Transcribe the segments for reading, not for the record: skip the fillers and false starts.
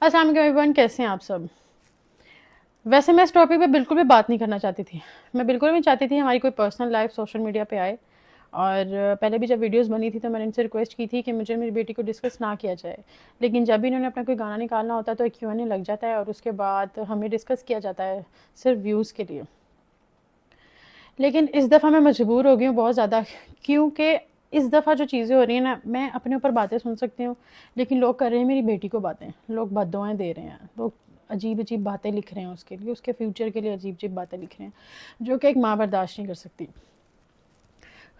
السلام علیکم ایوریون، کیسے ہیں آپ سب؟ ویسے میں اس ٹاپک پہ بالکل بھی بات نہیں کرنا چاہتی تھی. میں بالکل بھی چاہتی تھی ہماری کوئی پرسنل لائف سوشل میڈیا پہ آئے. اور پہلے بھی جب ویڈیوز بنی تھی تو میں نے ان سے ریکویسٹ کی تھی کہ مجھے میری بیٹی کو ڈسکس نہ کیا جائے. لیکن جب بھی انہوں نے اپنا کوئی گانا نکالنا ہوتا ہے تو ایک Q&A لگ جاتا ہے اور اس کے بعد ہمیں ڈسکس کیا جاتا ہے صرف ویوز کے لیے. لیکن اس دفعہ میں مجبور ہو گئی ہوں بہت زیادہ، کیونکہ اس دفعہ جو چیزیں ہو رہی ہیں نا، میں اپنے اوپر باتیں سن سکتی ہوں لیکن لوگ کر رہے ہیں میری بیٹی کو باتیں، لوگ بددعائیں دے رہے ہیں، لوگ عجیب عجیب باتیں لکھ رہے ہیں اس کے لیے، اس کے فیوچر کے لیے عجیب عجیب باتیں لکھ رہے ہیں جو کہ ایک ماں برداشت نہیں کر سکتی.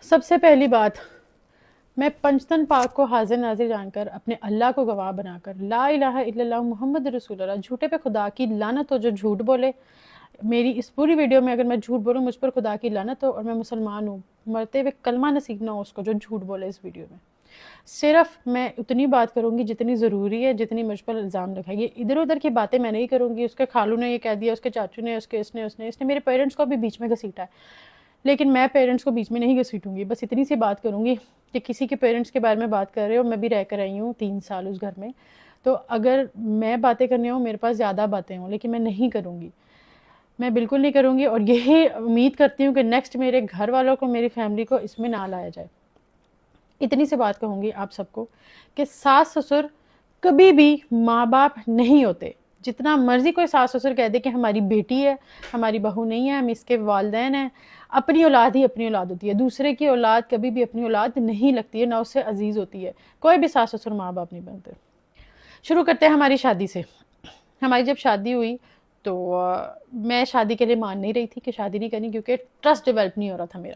سب سے پہلی بات، میں پنجتن پاک کو حاضر ناظر جان کر، اپنے اللہ کو گواہ بنا کر، لا الہ الا اللہ محمد رسول اللہ، جھوٹے پہ خدا کی لعنت ہو جو جھوٹ بولے. میری اس پوری ویڈیو میں اگر میں جھوٹ بولوں مجھ پر خدا کی لعنت ہو، اور میں مسلمان ہوں، مرتے ہوئے کلمہ نصیب نہ ہو اس کو جو جھوٹ بولے اس ویڈیو میں. صرف میں اتنی بات کروں گی جتنی ضروری ہے، جتنی مجھ پر الزام لگا. یہ ادھر ادھر کی باتیں میں نہیں کروں گی. اس کے خالو نے یہ کہہ دیا، اس کے چاچو نے، اس نے میرے پیرنٹس کو بھی بیچ میں گھسیٹا ہے، لیکن میں پیرنٹس کو بیچ میں نہیں گھسیٹوں گی. بس اتنی سی بات کروں گی کہ کسی کے پیرنٹس کے بارے میں بات کر رہے ہو، میں بھی رہ کر آئی ہوں 3 سال اس گھر میں، تو اگر میں باتیں کرنے ہوں، میرے پاس زیادہ باتیں ہوں، لیکن میں نہیں کروں گی، میں بالکل نہیں کروں گی. اور یہی امید کرتی ہوں کہ نیکسٹ میرے گھر والوں کو، میری فیملی کو اس میں نہ لایا جائے. اتنی سی بات کہوں گی آپ سب کو کہ ساس سسر کبھی بھی ماں باپ نہیں ہوتے. جتنا مرضی کوئی ساس سسر کہہ دے کہ ہماری بیٹی ہے، ہماری بہو نہیں ہے، ہم اس کے والدین ہیں، اپنی اولاد ہی اپنی اولاد ہوتی ہے. دوسرے کی اولاد کبھی بھی اپنی اولاد نہیں لگتی ہے، نہ اس سے عزیز ہوتی ہے. کوئی بھی ساس سسر ماں باپ نہیں بنتے. شروع کرتے ہیں ہماری شادی سے. ہماری جب شادی ہوئی تو میں شادی کے لیے مان نہیں رہی تھی کہ شادی نہیں کرنی، کیونکہ ٹرسٹ ڈیولپ نہیں ہو رہا تھا میرا.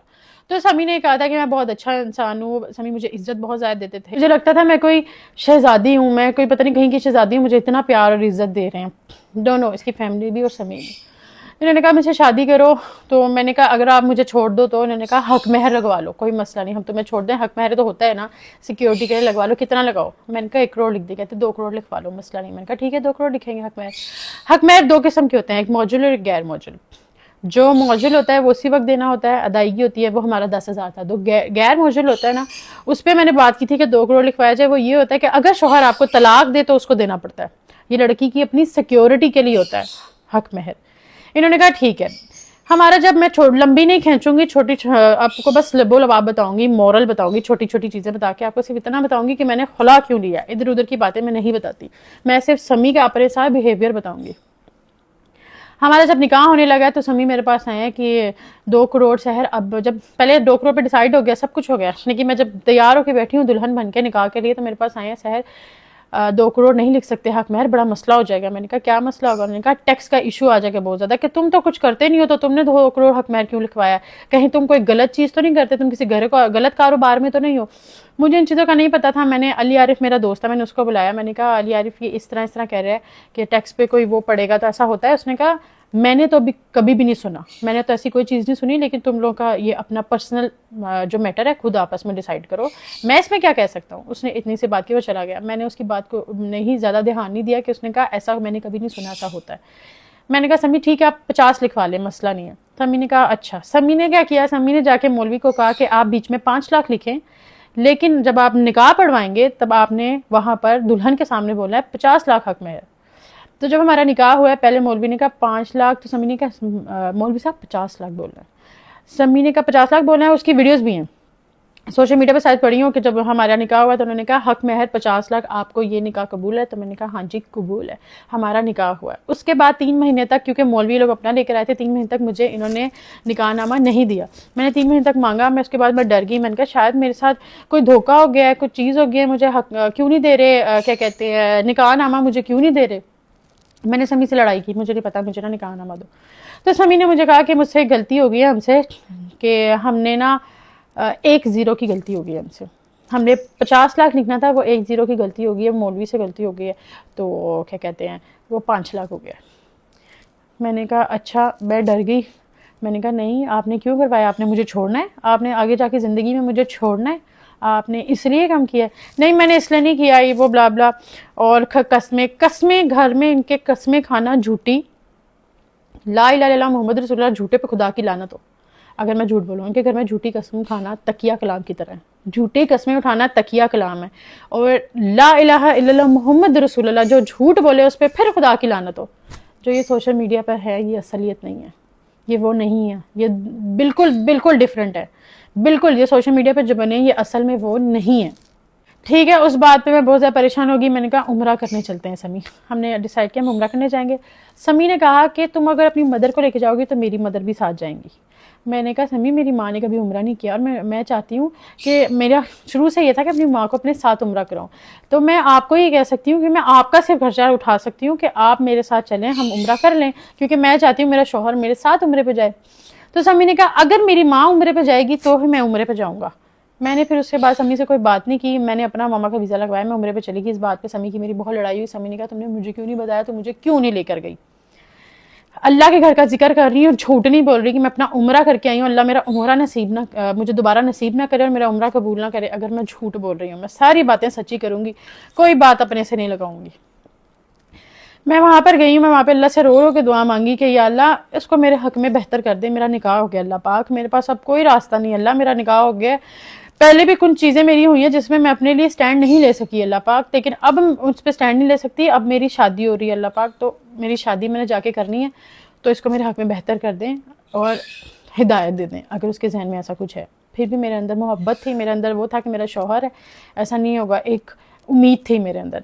تو سمی نے کہا تھا کہ میں بہت اچھا انسان ہوں، سمی مجھے عزت بہت زیادہ دیتے تھے، مجھے لگتا تھا میں کوئی شہزادی ہوں، میں کوئی پتہ نہیں کہیں کی شہزادی ہوں، مجھے اتنا پیار اور عزت دے رہے ہیں. دونوں، اس کی فیملی بھی اور سمی بھی. انہوں نے کہا مجھے شادی کرو، تو میں نے کہا اگر آپ مجھے چھوڑ دو تو انہوں نے کہا حق مہر لگوا لو، کوئی مسئلہ نہیں، ہم تمہیں چھوڑ دیں، حق مہر تو ہوتا ہے نا سیکیورٹی کے لیے، لگوا لو. کتنا لگاؤ؟ میں نے کہا 1 کروڑ لکھ دے. کہتے 2 کروڑ لکھوا لو، مسئلہ نہیں. میں نے کہا ٹھیک ہے 2 کروڑ لکھیں گے حق مہر. حق مہر 2 قسم کے ہوتے ہیں، ایک موجل اور ایک غیر موجل. جو موجل ہوتا ہے وہ اسی وقت دینا ہوتا ہے، ادائیگی ہوتی ہے، وہ ہمارا 10,000 تھا. تو غیر موجل ہوتا ہے نا، اس پہ میں نے بات کی تھی کہ 2 کروڑ لکھوایا جائے. وہ یہ ہوتا ہے کہ اگر شوہر آپ کو طلاق دے تو اس کو دینا پڑتا ہے، یہ لڑکی کی اپنی سیکیورٹی کے لیے ہوتا ہے حق مہر. انہوں نے کہا ٹھیک ہے. ہمارا جب میں لمبی نہیں کھینچوں گی، چھوٹی آپ کو بس لب و لباب بتاؤں گی، مورل بتاؤں گی، چھوٹی چھوٹی چیزیں بتا کے آپ کو صرف اتنا بتاؤں گی کہ میں نے خلا کیوں لیا. ادھر ادھر کی باتیں میں نہیں بتاتی، میں صرف سمی کا اپنے ساتھ بیہیویئر بتاؤں گی. ہمارا جب نکاح ہونے لگا تو سمی میرے پاس آئے ہیں کہ 2 کروڑ سحر. اب جب پہلے 2 کروڑ پہ ڈیسائیڈ ہو گیا، سب کچھ ہو گیا، لیکن میں جب تیار ہو کے بیٹھی ہوں دلہن بن کے نکاح کے لیے تو میرے پاس آئے ہیں سحر 2 کروڑ نہیں لکھ سکتے حق مہر، بڑا مسئلہ ہو جائے گا. میں نے کہا کیا مسئلہ ہوگا؟ انہوں نے کہا ٹیکس کا ایشو آ جائے گا بہت زیادہ، کہ تم تو کچھ کرتے نہیں ہو تو تم نے 2 کروڑ حق مہر کیوں لکھوایا؟ کہیں تم کوئی غلط چیز تو نہیں کرتے، تم کسی گھر کو غلط کاروبار میں تو نہیں ہو؟ مجھے ان چیزوں کا نہیں پتا تھا. میں نے علی عارف میرا دوست تھا، میں نے اس کو بلایا. میں نے کہا علی عارف یہ اس طرح کہہ رہا ہے کہ ٹیکس پہ کوئی وہ پڑے گا تو ایسا ہوتا ہے. اس نے کہا میں نے تو کبھی بھی نہیں سنا، میں نے تو ایسی کوئی چیز نہیں سنی، لیکن تم لوگوں کا یہ اپنا پرسنل جو میٹر ہے خود آپس میں ڈیسائیڈ کرو، میں اس میں کیا کہہ سکتا ہوں. اس نے اتنی سی بات کی، وہ چلا گیا. میں نے اس کی بات کو نہیں زیادہ دھیان نہیں دیا کہ اس نے کہا ایسا میں نے کبھی نہیں سنا ایسا ہوتا ہے. میں نے کہا سمی ٹھیک ہے آپ 50 لکھوا لیں، مسئلہ نہیں ہے. سمی نے کہا اچھا. سمی نے کیا کیا، سمی نے جا کے مولوی کو کہا کہ آپ بیچ میں 5 لاکھ لکھیں، لیکن جب آپ نکاح پڑھوائیں گے تب آپ نے وہاں پر دلہن کے سامنے بولا ہے 50 لاکھ حق مہر. تو جب ہمارا نکاح ہوا ہے پہلے مولوی نے کہا 5 لاکھ، تو سمی نے کہا مولوی صاحب 50 لاکھ بول رہے ہیں. سمی نے کہا 50 لاکھ بولنا ہے. اس کی ویڈیوز بھی ہیں سوشل میڈیا پہ شاید پڑھی ہوں کہ جب ہمارا نکاح ہوا تو انہوں نے کہا حق مہر 50 لاکھ، آپ کو یہ نکاح قبول ہے؟ تو میں نے کہا ہاں جی قبول ہے. ہمارا نکاح ہوا ہے. اس کے بعد 3 مہینے تک، کیونکہ مولوی لوگ اپنا لے کر آئے تھے، 3 مہینے تک مجھے انہوں نے نکاح نامہ نہیں دیا. میں نے 3 مہینے تک مانگا. میں اس کے بعد میں ڈر گئی. میں نے کہا شاید میرے ساتھ کوئی دھوکہ ہو گیا ہے، کوئی چیز ہو گئی ہے، مجھے حق کیوں نہیں دے رہے، کیا کہتے ہیں نکاح نامہ مجھے کیوں نہیں دے رہے. میں نے سمی سے لڑائی کی، مجھے نہیں پتا، مجھے نہ نکاح نامہ دو. تو سمی نے مجھے کہا کہ مجھ سے ایک غلطی ہو گئی ہے ہم سے، کہ ہم نے نا 1 زیرو کی غلطی ہو گئی ہے ہم سے. ہم نے 50 لاکھ لکھنا تھا، وہ 1 زیرو کی غلطی ہو گئی ہے، مولوی سے غلطی ہو گئی ہے، تو کیا کہتے ہیں وہ 5 لاکھ ہو گیا. میں نے کہا اچھا. میں ڈر گئی. میں نے کہا نہیں آپ نے کیوں کروایا؟ آپ نے مجھے چھوڑنا ہے؟ آپ نے آگے جا کے زندگی میں مجھے چھوڑنا ہے؟ آپ نے اس لیے کم کیا ہے؟ نہیں میں نے اس لیے نہیں کیا، یہ وہ بلا بلا. اور قسمیں گھر میں ان کے قسمیں کھانا جھوٹی، لا الہ الا اللہ محمد رسول اللہ، جھوٹے پہ خدا کی لعنت ہو. اگر میں جھوٹ بولوں، ان کے گھر میں جھوٹی قسم کھانا تکیہ کلام کی طرح ہے. جھوٹی قسمیں اٹھانا تقیہ کلام ہے، اور لا الہ الا اللہ محمد رسول اللہ جو جھوٹ بولے اس پہ پھر خدا کی لعنت ہو۔ جو یہ سوشل میڈیا پر ہے یہ اصلیت نہیں ہے، یہ وہ نہیں ہے، یہ بالکل بالکل ڈیفرنٹ ہے، بالکل یہ سوشل میڈیا پہ جو بنے یہ اصل میں وہ نہیں ہے۔ ٹھیک ہے، اس بات پہ میں بہت زیادہ پریشان ہوگی، میں نے کہا عمرہ کرنے چلتے ہیں سمی، ہم نے ڈیسائیڈ کیا ہم عمرہ کرنے جائیں گے۔ سمی نے کہا کہ تم اگر اپنی مدر کو لے کے جاؤ گی تو میری مدر بھی ساتھ جائیں گی۔ میں نے کہا سمی میری ماں نے کبھی عمرہ نہیں کیا، اور میں چاہتی ہوں کہ میرا شروع سے یہ تھا کہ اپنی ماں کو اپنے ساتھ عمرہ کراؤں، تو میں آپ کو یہ کہہ سکتی ہوں کہ میں آپ کا صرف خرچہ اٹھا سکتی ہوں کہ آپ میرے ساتھ چلیں، ہم عمرہ کر لیں، کیونکہ میں چاہتی ہوں میرا شوہر میرے ساتھ عمرے پہ جائے۔ تو سمی نے کہا اگر میری ماں عمرے پہ جائے گی تو میں عمرے پہ جاؤں گا۔ میں نے پھر اس کے بعد سمی سے کوئی بات نہیں کی، میں نے اپنا ماما کا ویزا لگوایا، میں عمرے پہ چلی گئی۔ اس بات پہ سمی کی میری بہت لڑائی ہوئی، سمی نے کہا تم نے مجھے کیوں نہیں بتایا، تو مجھے کیوں نہیں لے کر گئی؟ اللہ کے گھر کا ذکر کر رہی ہوں، جھوٹ نہیں بول رہی کہ میں اپنا عمرہ کر کے آئی ہوں، اللہ میرا عمرہ نصیب نہ مجھے دوبارہ نصیب نہ کرے اور میرا عمرہ قبول نہ کرے اگر میں جھوٹ بول رہی ہوں۔ میں ساری باتیں سچی کروں گی، کوئی بات اپنے سے نہیں لگاؤں گی۔ میں وہاں پر گئی ہوں، میں وہاں پہ اللہ سے رو رو کے دعا مانگی کہ یا اللہ اس کو میرے حق میں بہتر کر دے، میرا نکاح ہو گیا اللہ پاک، میرے پاس اب کوئی راستہ نہیں، اللہ میرا نکاح ہو گیا۔ پہلے بھی کچھ چیزیں میری ہوئی ہیں جس میں اپنے لیے سٹینڈ نہیں لے سکی اللہ پاک، لیکن اب اس پہ سٹینڈ نہیں لے سکتی، اب میری شادی ہو رہی ہے اللہ پاک، تو میری شادی میں نے جا کے کرنی ہے، تو اس کو میرے حق میں بہتر کر دیں اور ہدایت دے دیں اگر اس کے ذہن میں ایسا کچھ ہے۔ پھر بھی میرے اندر محبت تھی، میرے اندر وہ تھا کہ میرا شوہر ہے، ایسا نہیں ہوگا، ایک امید تھی میرے اندر۔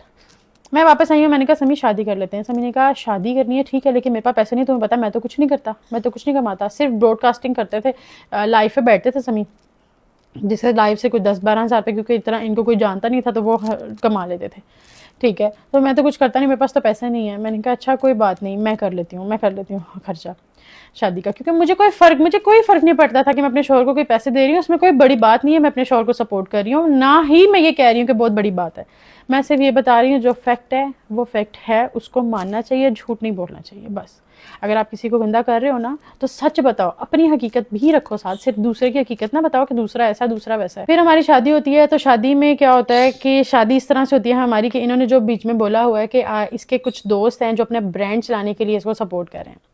میں واپس آئی ہوں، میں نے کہا سمی شادی کر لیتے ہیں۔ سمی نے کہا شادی کرنی ہے ٹھیک ہے، لیکن میرے پاس پیسے نہیں، تمہیں پتا میں تو کچھ نہیں کرتا، میں تو کچھ نہیں کماتا، صرف براڈ کاسٹنگ کرتے تھے، لائف پہ بیٹھتے تھے سمی، جس سے لائف سے کوئی 10-12 ہزار پہ، کیونکہ اتنا ان کو کوئی جانتا نہیں تھا تو وہ کما لیتے تھے۔ ٹھیک ہے، تو میں تو کچھ کرتا نہیں، میرے پاس تو پیسے نہیں ہے۔ میں نے کہا اچھا کوئی بات نہیں، میں کر لیتی ہوں خرچہ شادی کا، کیونکہ مجھے کوئی فرق نہیں پڑتا تھا کہ میں اپنے شوہر کو کوئی پیسے دے رہی ہوں، اس میں کوئی بڑی بات نہیں ہے، میں اپنے شوہر کو سپورٹ کر رہی ہوں، نہ ہی میں یہ کہہ رہی ہوں کہ بہت بڑی بات ہے، میں صرف یہ بتا رہی ہوں جو فیکٹ ہے وہ فیکٹ ہے، اس کو ماننا چاہیے، جھوٹ نہیں بولنا چاہیے بس۔ اگر آپ کسی کو گندا کر رہے ہو نا تو سچ بتاؤ، اپنی حقیقت بھی رکھو ساتھ، صرف دوسرے کی حقیقت نہ بتاؤ کہ دوسرا ایسا دوسرا ویسا ہے۔ پھر ہماری شادی ہوتی ہے، تو شادی میں کیا ہوتا ہے کہ شادی اس طرح سے ہوتی ہے ہماری کہ انہوں نے جو بیچ میں بولا ہوا ہے کہ اس کے کچھ دوست ہیں جو اپنے برانڈ چلانے کے لیے اس کو سپورٹ کر رہے ہیں۔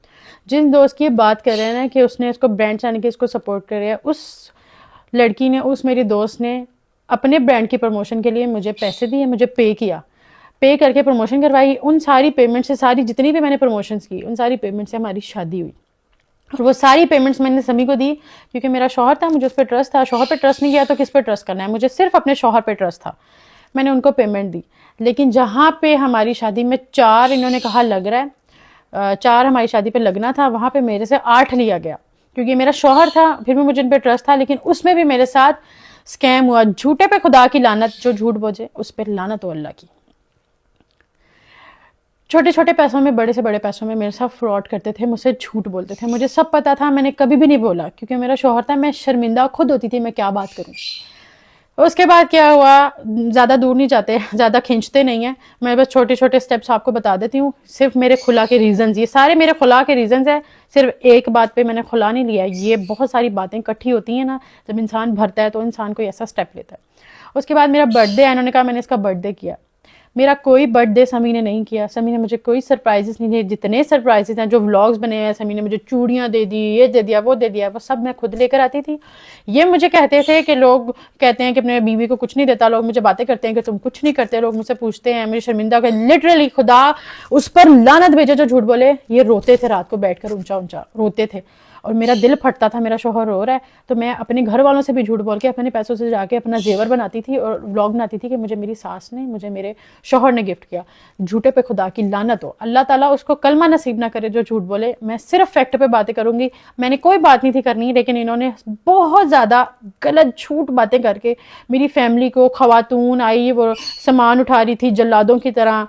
جن دوست کی یہ بات کر رہے ہیں نا کہ اس نے اس کو برانڈ چلانے کے اس کو سپورٹ کر رہا ہے، اس لڑکی نے، اس میری دوست نے اپنے برانڈ کی پروموشن کے لیے مجھے پیسے دیے، مجھے پے کر کے پروموشن کروائی، ان ساری پیمنٹ سے، ساری جتنی بھی میں نے پروموشنز کی ان ساری پیمنٹ سے ہماری شادی ہوئی، اور وہ ساری پیمنٹس میں نے سمی کو دی، کیونکہ میرا شوہر تھا، مجھے اس پہ ٹرسٹ تھا، شوہر پہ ٹرسٹ نہیں کیا تو کس پہ ٹرسٹ کرنا ہے، مجھے صرف اپنے شوہر پہ ٹرسٹ تھا، میں نے ان کو پیمنٹ دی۔ لیکن جہاں پہ ہماری شادی میں 4 انہوں نے کہا لگ رہا ہے، 4 ہماری شادی پہ لگنا تھا، وہاں پہ میرے سے 8 لیا گیا، کیونکہ میرا شوہر تھا، پھر بھی مجھے ان پہ ٹرسٹ تھا، لیکن اس میں بھی میرے ساتھ اسکیم ہوا۔ جھوٹے پہ خدا کی لعنت، جو جھوٹ بولے اس پہ لعنت ہو اللہ کی۔ چھوٹے چھوٹے پیسوں میں، بڑے سے بڑے پیسوں میں میرے ساتھ فراڈ کرتے تھے، مجھ سے جھوٹ بولتے تھے، مجھے سب پتا تھا، میں نے کبھی بھی نہیں بولا کیونکہ میرا شوہر تھا، میں شرمندہ خود ہوتی تھی میں کیا بات کروں۔ اس کے بعد کیا ہوا، زیادہ دور نہیں جاتے، زیادہ کھینچتے نہیں ہیں، میں بس چھوٹے چھوٹے سٹیپس آپ کو بتا دیتی ہوں، صرف میرے خلا کے ریزنز، یہ سارے میرے خلا کے ریزنز ہیں، صرف ایک بات پہ میں نے خلا نہیں لیا، یہ بہت ساری باتیں اکٹھی ہوتی ہیں نا، جب انسان بھرتا ہے تو انسان کوئی ایسا سٹیپ لیتا ہے۔ اس کے بعد میرا برتھ ڈے ہے، انہوں نے کہا میں نے اس کا برتھ ڈے کیا، میرا کوئی برتھ ڈے سمی نے نہیں کیا، سمی نے مجھے کوئی سرپرائزز نہیں دیے، جتنے سرپرائزز ہیں جو ولاگز بنے ہیں، سمی نے مجھے چوڑیاں دے دی، یہ دے دیا، وہ دے دیا، وہ سب میں خود لے کر آتی تھی۔ یہ مجھے کہتے تھے کہ لوگ کہتے ہیں کہ اپنے بیوی کو کچھ نہیں دیتا، لوگ مجھے باتیں کرتے ہیں کہ تم کچھ نہیں کرتے، لوگ مجھ سے پوچھتے ہیں، میری شرمندہ کہ لٹرلی خدا اس پر لعنت بھیجے جو جھوٹ بولے، یہ روتے تھے رات کو بیٹھ کر اونچا اونچا روتے تھے، اور میرا دل پھٹتا تھا، میرا شوہر رو رہا ہے تو میں اپنے گھر والوں سے بھی جھوٹ بول کے اپنے پیسوں سے جا کے اپنا زیور بناتی تھی اور ولاگ بناتی تھی کہ مجھے میری ساس نے، مجھے میرے شوہر نے گفٹ کیا۔ جھوٹے پہ خدا کی لعنت ہو، اللہ تعالیٰ اس کو کلمہ نصیب نہ کرے جو جھوٹ بولے۔ میں صرف فیکٹ پہ باتیں کروں گی، میں نے کوئی بات نہیں تھی کرنی، لیکن انہوں نے بہت زیادہ غلط جھوٹ باتیں کر کے میری فیملی کو، خواتون آئی وہ سامان اٹھا رہی تھی جلادوں کی طرح،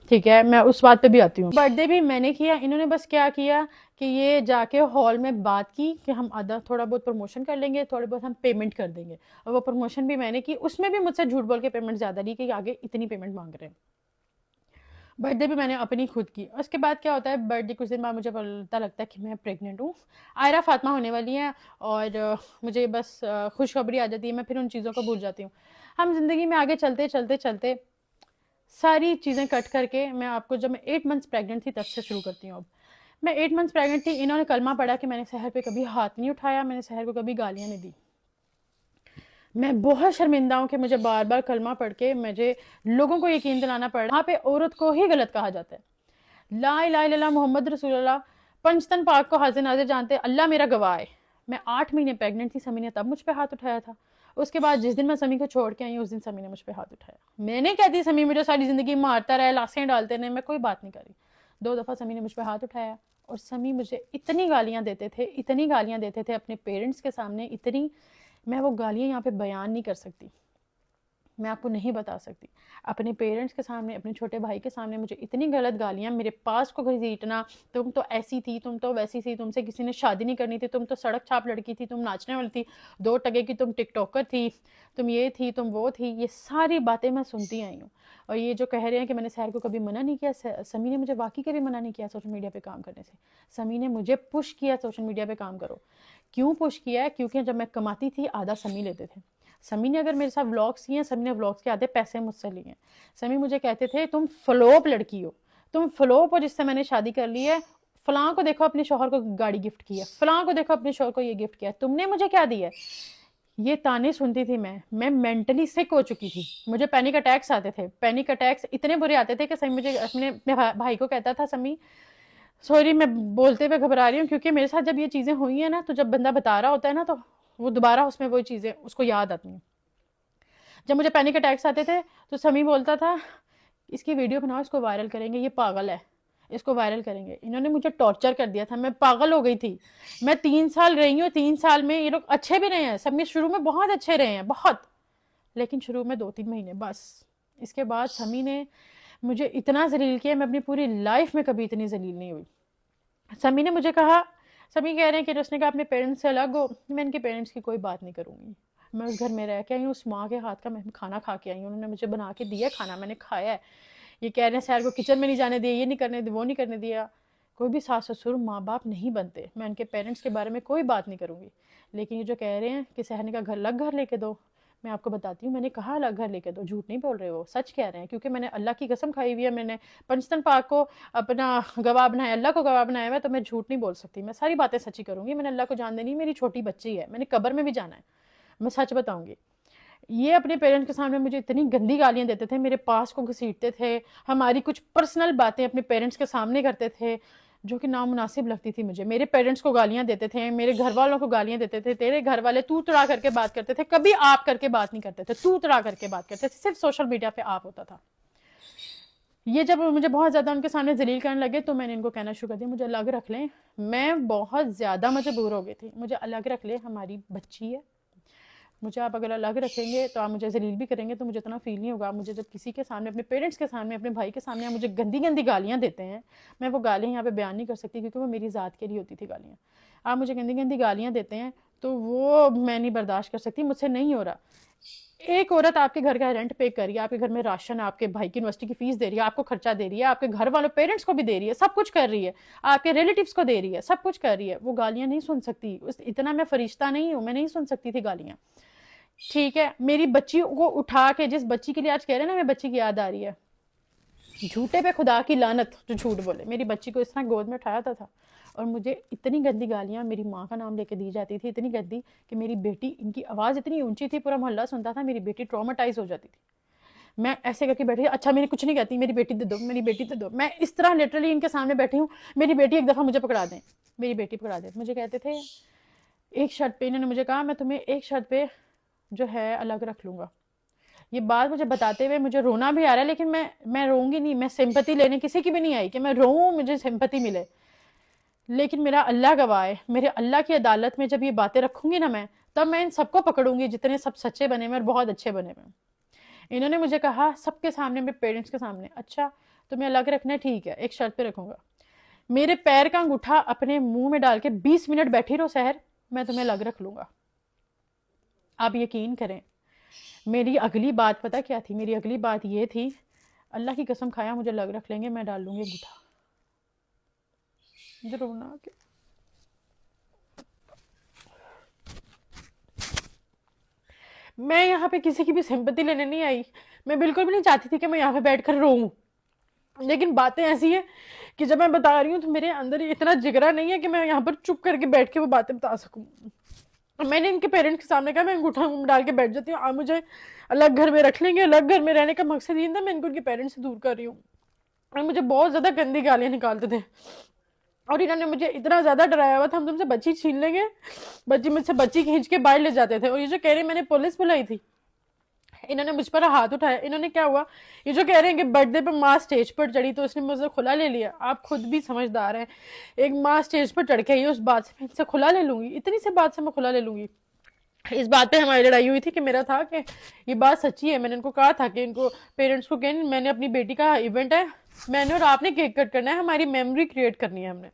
ٹھیک ہے، میں اس بات پہ بھی آتی ہوں۔ برتھ ڈے بھی میں نے کیا، انہوں نے بس کیا کیا کہ یہ جا کے ہال میں بات کی کہ ہم آدھا تھوڑا بہت پروموشن کر لیں گے، تھوڑے بہت ہم پیمنٹ کر دیں گے، اور وہ پروموشن بھی میں نے کی، اس میں بھی مجھ سے جھوٹ بول کے پیمنٹ زیادہ لی کہ آگے اتنی پیمنٹ مانگ رہے ہیں۔ برتھ ڈے بھی میں نے اپنی خود کی۔ اس کے بعد کیا ہوتا ہے، برتھ ڈے کچھ دن بعد مجھے پتا لگتا ہے کہ میں پریگننٹ ہوں، آئرہ فاطمہ ہونے والی ہیں، اور مجھے بس خوشخبری آ جاتی ہے، میں پھر ان چیزوں کو بھول جاتی ہوں۔ ہم زندگی میں آگے چلتے چلتے چلتے ساری چیزیں کٹ کر کے، میں آپ کو جب میں 8 منتھس پریگننٹ تھی تب سے شروع کرتی ہوں۔ اب میں 8 منتھس پریگننٹ تھی، انہوں نے کلمہ پڑھا کہ میں نے سحر پہ کبھی ہاتھ نہیں اٹھایا، میں نے سحر کو کبھی گالیاں نہیں دی۔ میں بہت شرمندہ ہوں کہ مجھے بار بار کلمہ پڑھ کے مجھے لوگوں کو یقین دلانا پڑ رہا ہے وہاں پہ عورت کو ہی غلط کہا جاتا ہے. لا الہ الا اللہ محمد رسول اللہ، پنجتن پاک کو حاضر ناظر جانتے، اللہ میرا گواہ ہے. میں 8 مہینے پیگنٹ تھی، سمی نے تب مجھ پہ ہاتھ اٹھایا تھا. اس کے بعد جس دن میں سمی کو چھوڑ کے آئی ہوں اس دن سمی نے مجھ پہ ہاتھ اٹھایا. میں نہیں کہتی سمی مجھے ساری زندگی مارتا رہے، لاشیں ڈالتے رہے، میں کوئی بات نہیں کری. 2 دفعہ سمی نے مجھ پہ ہاتھ اٹھایا اور سمی مجھے اتنی گالیاں دیتے تھے، اتنی گالیاں دیتے تھے اپنے پیرنٹس کے سامنے، اتنی، میں وہ گالیاں یہاں پہ بیان نہیں کر سکتی، میں آپ کو نہیں بتا سکتی. اپنے پیرنٹس کے سامنے، اپنے چھوٹے بھائی کے سامنے مجھے اتنی غلط گالیاں، میرے پاس کو گھسیٹنا، تم تو ایسی تھی، تم تو ویسی تھی، تم سے کسی نے شادی نہیں کرنی تھی، تم تو سڑک چھاپ لڑکی تھی، تم ناچنے والی تھی، 2 ٹگے کی تم ٹک ٹاکر تھی، تم یہ تھی، تم وہ تھی. یہ ساری باتیں میں سنتی آئی ہوں. اور یہ جو کہہ رہے ہیں کہ میں نے سحر کو کبھی منع نہیں کیا، سمی نے مجھے واقعی کبھی منع نہیں کیا سوشل میڈیا پہ کام کرنے سے. سمی نے مجھے پش کیا سوشل میڈیا پہ کام کرو. کیوں پش کیا ہے؟ کیونکہ جب میں کماتی تھی آدھا سمی لیتے تھے. سمی نے اگر میرے ساتھ ولاگس کیے ہیں، سمی نے ولاگس کے آدھے پیسے مجھ سے لیے ہیں. سمی مجھے کہتے تھے تم فلوپ لڑکی ہو، تم فلوپ ہو جس سے میں نے شادی کر لی ہے. فلاں کو دیکھو اپنے شوہر کو گاڑی گفٹ کی ہے، فلاں کو دیکھو اپنے شوہر کو یہ گفٹ کیا ہے، تم نے مجھے کیا دیا ہے. یہ تانے سنتی تھی میں مینٹلی سک ہو چکی تھی. مجھے پینک اٹیکس آتے تھے، پینک اٹیکس اتنے برے آتے تھے کہ سمی مجھے اپنے بھائی کو کہتا تھا سمی سوری میں بولتے ہوئے گھبرا رہی ہوں، کیونکہ میرے ساتھ جب یہ چیزیں ہوئی ہیں نا تو جب بندہ بتا رہا ہوتا ہے نا تو وہ دوبارہ اس میں وہی چیزیں اس کو یاد آتی ہیں. جب مجھے پینک اٹیکس آتے تھے تو سمی بولتا تھا اس کی ویڈیو بناؤ، اس کو وائرل کریں گے، یہ پاگل ہے، اس کو وائرل کریں گے. انہوں نے مجھے ٹارچر کر دیا تھا، میں پاگل ہو گئی تھی. میں 3 سال رہی ہوں، 3 سال میں یہ لوگ اچھے بھی رہے ہیں، سب میں شروع میں بہت اچھے رہے ہیں، بہت، لیکن شروع میں 2-3 مہینے بس. اس کے بعد سمی نے مجھے اتنا ذلیل کیا، میں اپنی پوری لائف میں کبھی اتنی ذلیل نہیں ہوئی. سمی نے مجھے کہا، سمی کہہ رہے ہیں کہ اس نے کہا اپنے پیرنٹس سے الگ ہو. میں ان کے پیرنٹس کی کوئی بات نہیں کروں گی. میں اس گھر میں رہ کے آئی ہوں، اس ماں کے ہاتھ کا میں کھانا کھا کے آئی ہوں، انہوں نے مجھے بنا کے دیا کھانا، میں نے کھایا ہے. یہ کہہ رہے ہیں سیر کو کچن میں نہیں جانے دیا، یہ نہیں کرنے دیا، وہ نہیں کرنے دیا. کوئی بھی ساس سسر ماں باپ نہیں بنتے. میں ان کے پیرنٹس کے بارے میں کوئی بات نہیں کروں گی. لیکن یہ جو کہہ رہے ہیں کہ سہرنے کا الگ گھر لے کے دو، میں آپ کو بتاتی ہوں میں نے کہا الگ گھر لے کے دو. جھوٹ نہیں بول رہے، وہ سچ کہہ رہے ہیں، کیونکہ میں نے اللہ کی قسم کھائی ہوئی ہے. میں نے پنجتن پاک کو اپنا گواہ بنایا، اللہ کو گواہ بنایا ہوا ہے، تو میں جھوٹ نہیں بول سکتی. میں ساری باتیں سچی کروں گی. میں نے اللہ کو جان دینی، میری چھوٹی بچی ہے، میں نے قبر میں بھی جانا ہے، میں سچ بتاؤں گی. یہ اپنے پیرنٹس کے سامنے مجھے اتنی گندی گالیاں دیتے تھے، میرے پاس کو گھسیٹتے تھے، ہماری کچھ پرسنل باتیں اپنے پیرنٹس کے سامنے کرتے تھے جو کہ نامناسب لگتی تھی مجھے. میرے پیرنٹس کو گالیاں دیتے تھے، میرے گھر والوں کو گالیاں دیتے تھے. تیرے گھر والے تو تڑا کر کے بات کرتے تھے، کبھی آپ کر کے بات نہیں کرتے تھے، تو تڑا کر کے بات کرتے تھے، صرف سوشل میڈیا پہ آپ ہوتا تھا. یہ جب مجھے بہت زیادہ ان کے سامنے ذلیل کرنے لگے تو میں نے ان کو کہنا شروع کر دیا مجھے الگ رکھ لیں. میں بہت زیادہ مجبور ہو گئی تھی، مجھے الگ رکھ لیں، ہماری بچی ہے، مجھے آپ اگر الگ رکھیں گے تو آپ مجھے ذلیل بھی کریں گے تو مجھے اتنا فیل نہیں ہوگا. مجھے جب کسی کے سامنے، اپنے پیرنٹس کے سامنے، اپنے بھائی کے سامنے مجھے گندی گندی گالیاں دیتے ہیں، میں وہ گالیاں یہاں پہ بیان نہیں کر سکتی کیونکہ وہ میری ذات کے لیے ہوتی تھی گالیاں. آپ مجھے گندی گندی گالیاں دیتے ہیں تو وہ میں نہیں برداشت کر سکتی، مجھ سے نہیں ہو رہا. ایک عورت آپ کے گھر کا رینٹ پے کر رہی ہے، آپ کے گھر میں راشن، آپ کے بھائی کی یونیورسٹی کی فیس دے رہی ہے، آپ کو خرچہ دے رہی ہے، آپ کے گھر والوں پیرنٹس کو بھی دے رہی ہے، سب کچھ کر رہی ہے، آپ کے ریلیٹیوز کو دے رہی ہے، سب کچھ کر رہی ہے، وہ گالیاں نہیں سن سکتی. اتنا میں فرشتہ نہیں ہوں، میں نہیں سن سکتی تھی گالیاں. ٹھیک ہے، میری بچی کو اٹھا کے، جس بچی کے لیے آج کہہ رہے ہیں نا میں بچی کی یاد آ رہی ہے، جھوٹے پہ خدا کی لعنت جو جھوٹ بولے. میری بچی کو اس طرح گود میں اٹھایا تھا اور مجھے اتنی گندی گالیاں میری ماں کا نام لے کے دی جاتی تھی، اتنی گندی کہ میری بیٹی، ان کی آواز اتنی اونچی تھی پورا محلہ سنتا تھا، میری بیٹی ٹرامیٹائز ہو جاتی تھی. میں ایسے کر کے بیٹھی، اچھا میری کچھ نہیں کہتی، میری بیٹی دے دو، میری بیٹی دے دو. میں اس طرح لٹرلی ان کے سامنے بیٹھی ہوں، میری بیٹی ایک دفعہ مجھے پکڑا دیں، میری بیٹی پکڑا دیں. مجھے کہتے تھے ایک شرط پہ، انہوں نے مجھے کہا میں تمہیں ایک شرط پہ جو ہے الگ رکھ لوں گا. یہ بات مجھے بتاتے ہوئے مجھے رونا بھی آ رہا ہے، لیکن میں روں گی نہیں. میں سمپتی لینے کسی کی بھی نہیں آئی کہ میں روؤں مجھے سمپتی ملے. لیکن میرا اللہ گواہ ہے، میرے اللہ کی عدالت میں جب یہ باتیں رکھوں گی نا میں، تب میں ان سب کو پکڑوں گی جتنے سب سچے بنے ہوئے اور بہت اچھے بنے ہوئے. انہوں نے مجھے کہا سب کے سامنے، میرے پیرنٹس کے سامنے، اچھا تمہیں الگ رکھنا ہے، ٹھیک ہے، ایک شرط پہ رکھوں گا. میرے پیر کا انگوٹھا اپنے منہ میں ڈال کے 20 منٹ بیٹھی رہو سحر، میں تمہیں الگ رکھ لوں گا. آپ یقین کریں، میری اگلی بات پتہ کیا تھی؟ میری اگلی بات یہ تھی، اللہ کی قسم کھایا مجھے الگ رکھ لیں گے، میں ڈال لوں گی انگوٹھا. ضرور نہ کہ میں یہاں پہ کسی کی بھی سمپتی لینے نہیں آئی. میں بالکل بھی نہیں چاہتی تھی کہ میں یہاں پہ بیٹھ کر روؤں، لیکن باتیں ایسی ہیں کہ جب میں بتا رہی ہوں تو میرے اندر اتنا جگرا نہیں ہے کہ میں یہاں پر چپ کر کے بیٹھ کے وہ باتیں بتا سکوں. میں نے ان کے پیرنٹس کے سامنے کہا میں انگوٹھا منہ میں ڈال کے بیٹھ جاتی ہوں، آپ مجھے الگ گھر میں رکھ لیں گے، الگ گھر میں رہنے کا مقصد یہ تھا، میں ان کو ان کے پیرنٹس سے دور کر رہی ہوں. اور مجھے بہت زیادہ گندی گالیاں نکالتے تھے، اور انہوں نے مجھے اتنا زیادہ ڈرایا ہوا تھا ہم تم سے بچی چھین لیں گے، بچی مجھ سے بچی کھینچ کے باہر لے جاتے تھے. اور یہ جو کہہ رہے ہیں میں نے پولیس بلائی تھی، انہوں نے مجھ پر ہاتھ اٹھایا. انہوں نے کیا ہوا، یہ جو کہہ رہے ہیں کہ برتھ ڈے پہ ماں اسٹیج پر چڑھی تو اس نے مجھ سے کھلا لے لیا. آپ خود بھی سمجھدار ہیں، ایک ماں اسٹیج پر چڑھ کے آئی ہے، اس بات سے میں ان سے کھلا لے لوں گی، اتنی سی بات سے میں کھلا لے لوں گی. اس بات پہ ہماری لڑائی ہوئی تھی کہ میرا تھا کہ یہ بات سچی ہے. میں نے ان کو کہا تھا کہ ان کو پیرنٹس کو کہ میں نے اپنی بیٹی کا ایونٹ ہے، میں نے اور آپ نے کیک کٹ کرنا ہے، ہماری میموری کریٹ کرنی ہے ہم نے.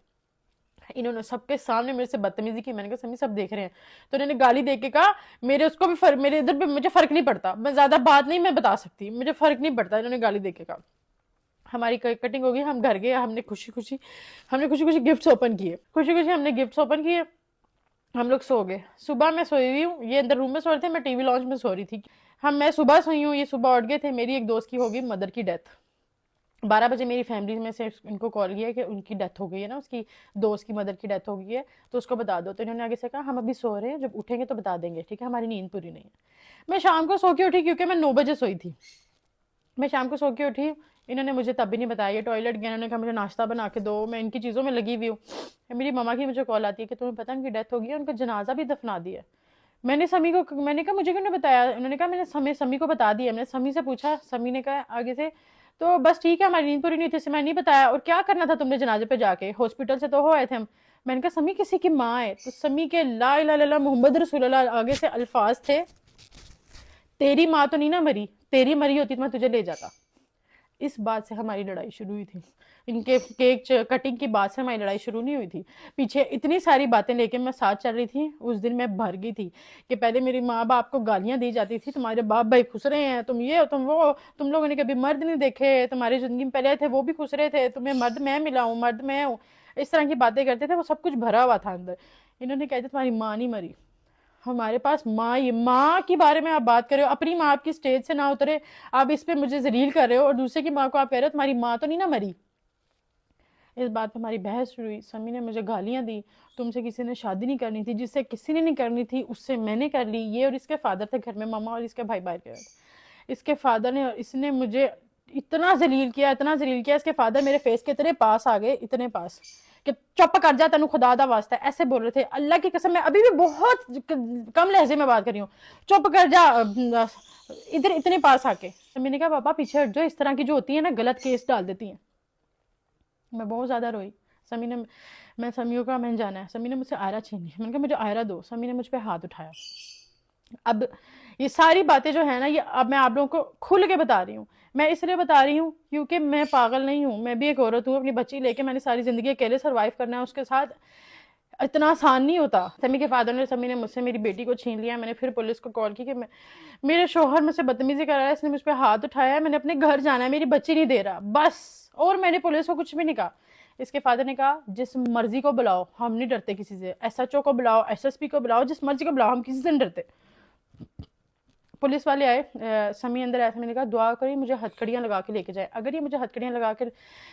انہوں نے سب کے سامنے میرے سے بدتمیزی کی. میں نے کہا سمی سب دیکھ رہے ہیں. تو انہوں نے گالی دے کے کہا میرے اس کو بھی فرق، میرے ادھر پہ مجھے فرق نہیں پڑتا، میں زیادہ بات نہیں میں بتا سکتی، مجھے فرق نہیں پڑتا. انہوں نے گالی دے کے کہا. ہماری کٹنگ ہو گئی، ہم گھر گئے، ہم نے خوشی خوشی گفٹس اوپن کیے، ہم نے گفٹس اوپن کیے، ہم لوگ سو گئے. صبح میں سوئی ہوئی ہوں، یہ اندر روم میں سو رہے تھے، میں ٹی وی لانچ میں سو رہی تھی. میں صبح سوئی ہوں، یہ صبح اٹھ گئے تھے. میری ایک دوست کی ہوگی مدر کی ڈیتھ. 12 بجے میری فیملی میں سے ان کو کال کیا کہ ان کی ڈیتھ ہو گئی ہے نا، اس کی دوست کی مدر کی ڈیتھ ہو گئی ہے تو اس کو بتا دو. تو انہوں نے آگے سے کہا ہم ابھی سو رہے ہیں، جب اٹھیں گے تو بتا دیں گے، ٹھیک ہے، ہماری نیند پوری نہیں ہے. میں شام کو سو کے اٹھی کیونکہ میں 9 بجے سوئی تھی. میں شام کو سو کے اٹھی، انہوں نے مجھے تب بھی نہیں بتایا. یہ ٹوائلٹ گیا، انہوں نے کہا مجھے ناشتہ بنا کے دو، میں ان کی چیزوں میں لگی ہوئی ہوں. میری ماما کی مجھے کال آتی ہے کہ تمہیں پتہ ان کی ڈیتھ ہو گئی ہے، ان کا جنازہ بھی دفنا دیا. میں نے سمی کو، میں نے کہا مجھے کیوں نہیں بتایا. انہوں نے کہا میں نے سمی کو بتا دیا. میں نے سمی سے پوچھا، سمی نے کہا آگے سے تو بس ٹھیک ہے، ہماری نیند پوری نہیں تھی، اسے میں نہیں بتایا. اور کیا کرنا تھا تم نے جنازے پہ جا کے، ہاسپٹل سے تو ہو آئے تھے ہم. میں نے کہا سمی کسی کی ماں ہے. تو سمی کے لا الہ الا اللہ محمد رسول اللہ آگے سے الفاظ تھے، تیری ماں تو نہیں نا مری، تیری مری ہوتی تو میں تجھے لے جاتا. اس بات سے ہماری لڑائی شروع ہوئی تھی. ان کے کیک کٹنگ کی بات سے ہماری لڑائی شروع نہیں ہوئی تھی. پیچھے اتنی ساری باتیں لے کے میں ساتھ چل رہی تھی. اس دن میں بھر گئی تھی کہ پہلے میری ماں باپ کو گالیاں دی جاتی تھی، تمہارے باپ بھائی خسرے ہیں، تم یہ تم وہ، تم لوگوں نے کبھی مرد نہیں دیکھے، تمہاری زندگی میں پہلے تھے وہ بھی خسرے تھے، تمہیں مرد میں ملا ہوں، مرد میں ہوں. اس طرح کی باتیں کرتے تھے، وہ سب کچھ بھرا ہوا تھا اندر. انہوں نے کہا تھا تمہاری ماں نہیں مری. ہمارے پاس ماں کے بارے میں آپ بات کر رہے ہو، اپنی ماں آپ کی سٹیج سے نہ اترے، آپ اس پہ مجھے ذلیل کر رہے ہو، اور دوسرے کی ماں کو آپ کہہ رہے ہو تمہاری ماں تو نہیں نہ مری. اس بات پہ ہماری بحث ہوئی. سمی نے مجھے گالیاں دی، تم سے کسی نے شادی نہیں کرنی تھی، جس سے کسی نے نہیں کرنی تھی اس سے میں نے کر لی. یہ اور اس کے فادر تھے گھر میں، ماما اور اس کے بھائی باہر گئے. اس کے فادر نے، اس نے مجھے اتنا ذلیل کیا، اتنا ذلیل کیا. اس کے فادر میرے فیس کے اتنے پاس آ گئے، اتنے پاس کہ چپ کر جا تینوں خدا دا واسطہ، ایسے بول رہے تھے. اللہ کی قسم میں ابھی بھی بہت کم لہجے میں بات کر رہی ہوں، چپ کر جا ادھر، اتنے پاس آ کے. میں نے کہا پاپا پیچھے ہٹ جو، اس طرح کی جو ہوتی ہیں نا غلط کیس ڈال دیتی ہیں. میں بہت زیادہ روئی. سمی نے، میں سمیوں کا میں جانا ہے، سمی نے مجھ سے آئرہ چھین لی. میں نے کہا مجھے آئرہ دو. سمی نے مجھ پہ ہاتھ اٹھایا. اب یہ ساری باتیں جو ہیں نا، یہ اب میں آپ لوگوں کو کھل کے بتا رہی ہوں. میں اس لیے بتا رہی ہوں کیونکہ میں پاگل نہیں ہوں، میں بھی ایک عورت ہوں. اپنی بچی لے کے میں نے ساری زندگی اکیلے سروائیو کرنا ہے، اس کے ساتھ اتنا آسان نہیں ہوتا. سمی کے فادر نے، سمی نے مجھ سے میری بیٹی کو چھین لیا. میں نے پھر پولیس کو کال کی کہ میرے شوہر مجھ سے بدتمیزی کر رہا ہے، اس نے مجھ پہ ہاتھ اٹھایا ہے، میں نے اپنے گھر جانا ہے، میری بچی نہیں دے رہا بس. اور میں نے پولیس کو کچھ بھی نہیں کہا. اس کے فادر نے کہا جس مرضی کو بلاؤ، ہم نہیں ڈرتے کسی سے، ایس ایچ او کو بلاؤ، ایس ایس پی کو بلاؤ، جس مرضی کو بلاؤ، ہم کسی سے نہیں ڈرتے. پولیس والے آئے، سمی اندر آیا. میں نے کہا دعا کری مجھے ہتھکڑیاں لگا کے لے کے جائے. اگر یہ مجھے ہتھکڑیاں لگا کے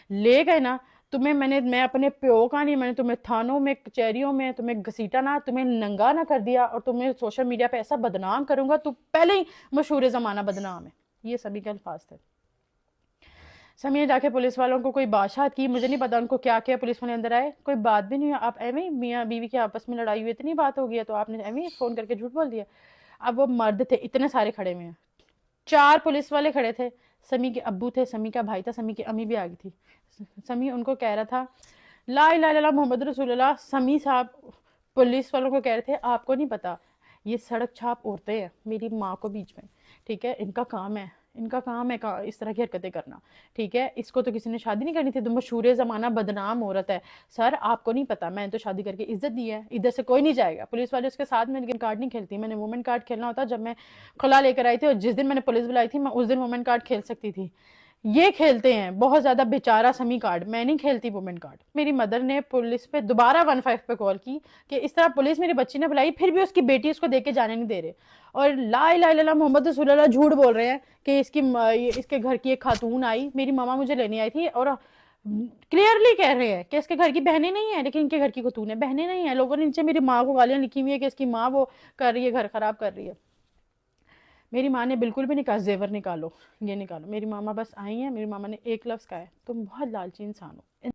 لے گئے نا، تمہیں میں اپنے پیو کا نہیں، میں نے تمہیں تھانوں میں، کچہریوں میں تمہیں گھسیٹا نہ، تمہیں ننگا نہ کر دیا، اور تمہیں سوشل میڈیا پہ ایسا بدنام کروں گا تو پہلے ہی مشہور زمانہ بدنام ہے. یہ سمی کے الفاظ تھے. سمی نے جا کے پولیس والوں کو کوئی بادشاہت کی، مجھے نہیں پتا ان کو کیا کیا. پولیس والے اندر آئے، کوئی بات بھی نہیں. آپ ایویں میاں بیوی کے آپس میں لڑائی ہوئی، اتنی بات ہو گئی ہے تو آپ نے ایویں فون کر کے جھوٹ بول دیا. اب وہ مرد تھے اتنے سارے کھڑے ہوئے ہیں، 4 پولیس والے کھڑے تھے. سمی کے ابو تھے، سمی کا بھائی تھا، سمی کی امی بھی آ گئی تھی. سمی ان کو کہہ رہا تھا لا الہ الا اللہ محمد رسول اللہ. سمی صاحب پولیس والوں کو کہہ رہے تھے آپ کو نہیں پتا یہ سڑک چھاپ عورتیں ہیں، میری ماں کو بیچ میں، ٹھیک ہے، ان کا کام ہے اس طرح کی حرکتیں کرنا، ٹھیک ہے، اس کو تو کسی نے شادی نہیں کرنی تھی، تو مشہور زمانہ بدنام عورت ہے. سر آپ کو نہیں پتا، میں نے تو شادی کر کے عزت دی ہے، ادھر سے کوئی نہیں جائے گا. پولیس والے اس کے ساتھ میں لیکن کارڈ نہیں کھیلتی. میں نے وومن کارڈ کھیلنا ہوتا جب میں خلا لے کر آئی تھی، اور جس دن میں نے پولیس بلائی تھی میں اس دن وومن کارڈ کھیل سکتی تھی. یہ کھیلتے ہیں بہت زیادہ بیچارہ سمی کارڈ، میں نہیں کھیلتی وومن کارڈ. میری مدر نے پولیس پہ دوبارہ 15 پہ کال کی کہ اس طرح پولیس میری بچی نے بلائی، پھر بھی اس کی بیٹی اس کو دے کے جانے نہیں دے رہے، اور لا الہ الا اللہ محمد رسول اللہ جھوٹ بول رہے ہیں کہ اس کے گھر کی ایک خاتون آئی، میری ماما مجھے لینے آئی تھی، اور کلیئرلی کہہ رہے ہیں کہ اس کے گھر کی بہنیں نہیں ہیں، لیکن ان کے گھر کی تو نے بہنیں نہیں ہیں. لوگوں نے نیچے میری ماں کو گالیاں لکھی ہوئی ہے کہ اس کی ماں وہ کر رہی ہے، گھر خراب کر رہی ہے. میری ماں نے بالکل بھی نہیں کہا زیور نکالو، یہ نکالو. میری ماما بس آئی ہیں، میری ماما نے ایک لفظ کہا ہے، تم بہت لالچی انسان ہو.